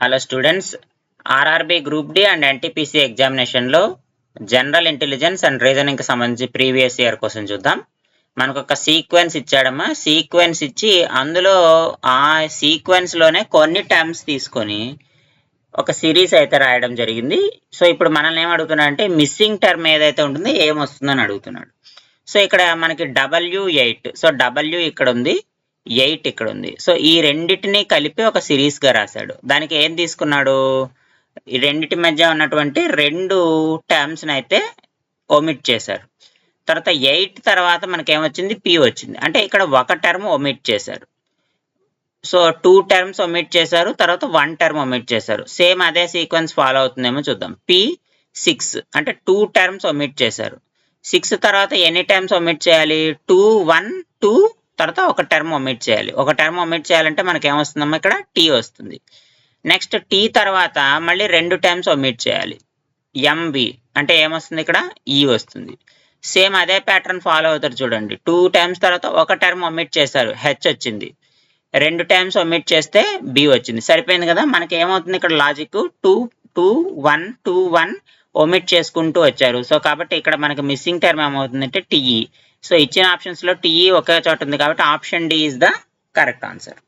Hello students, RRB group D and NTPC ఎగ్జామినేషన్లో general intelligence and రీజనింగ్కి సంబంధించి previous year question చూద్దాం. మనకు ఒక సీక్వెన్స్ ఇచ్చాడమ్మా. సీక్వెన్స్ ఇచ్చి అందులో ఆ సీక్వెన్స్లోనే కొన్ని టర్మ్స్ తీసుకొని ఒక సిరీస్ అయితే రాయడం జరిగింది. సో ఇప్పుడు మనల్ని ఏం అడుగుతున్నా అంటే మిస్సింగ్ టర్మ్ ఏదైతే ఉంటుందో ఏమొస్తుందని అడుగుతున్నాడు. సో ఇక్కడ మనకి W8, సో W ఇక్కడ ఉంది, 8 ఇక్కడ ఉంది. సో ఈ రెండింటిని కలిపి ఒక సిరీస్ గా రాశాడు. దానికి ఏం తీసుకున్నాడు, ఈ రెండింటి మధ్య ఉన్నటువంటి రెండు టర్మ్స్ అయితే ఒమిట్ చేశారు. తర్వాత 8 తర్వాత మనకి ఏమొచ్చింది, P వచ్చింది. అంటే ఇక్కడ ఒక టర్మ్ ఒమిట్ చేశారు. సో 2 టర్మ్స్ ఒమిట్ చేశారు, తర్వాత 1 టర్మ్ ఒమిట్ చేశారు. సేమ్ అదే సీక్వెన్స్ ఫాలో అవుతుందేమో చూద్దాం. P6 అంటే 2 టర్మ్స్ ఒమిట్ చేశారు. 6 తర్వాత ఎన్ని టర్మ్స్ ఒమిట్ చేయాలి, 2, 1, 2 తర్వాత ఒక టర్మ్ ఒమిట్ చేయాలి. ఒక టర్మ్ ఒమిట్ చేయాలంటే మనకి ఏమొస్తుందమ్మా, ఇక్కడ T వస్తుంది. నెక్స్ట్ T తర్వాత మళ్ళీ 2 టర్మ్స్ ఒమిట్ చేయాలి. MV అంటే ఏమొస్తుంది, ఇక్కడ E వస్తుంది. సేమ్ అదే ప్యాటర్న్ ఫాలో అవుతారు చూడండి. 2 టర్మ్స్ తర్వాత ఒక టర్మ్ ఒమిట్ చేశారు, H వచ్చింది. 2 టర్మ్స్ ఒమిట్ చేస్తే B వచ్చింది. సరిపోయింది కదా. మనకి ఏమవుతుంది ఇక్కడ లాజిక్, 2, 2, 1, 2, 1 ఒమిట్ చేసుకుంటూ వచ్చారు. సో కాబట్టి ఇక్కడ మనకి మిస్సింగ్ టర్మ్ ఏమవుతుందంటే TE. సో ఇచ్చిన ఆప్షన్స్ లో TE ఒకే చోట ఉంది కాబట్టి option D is the correct answer.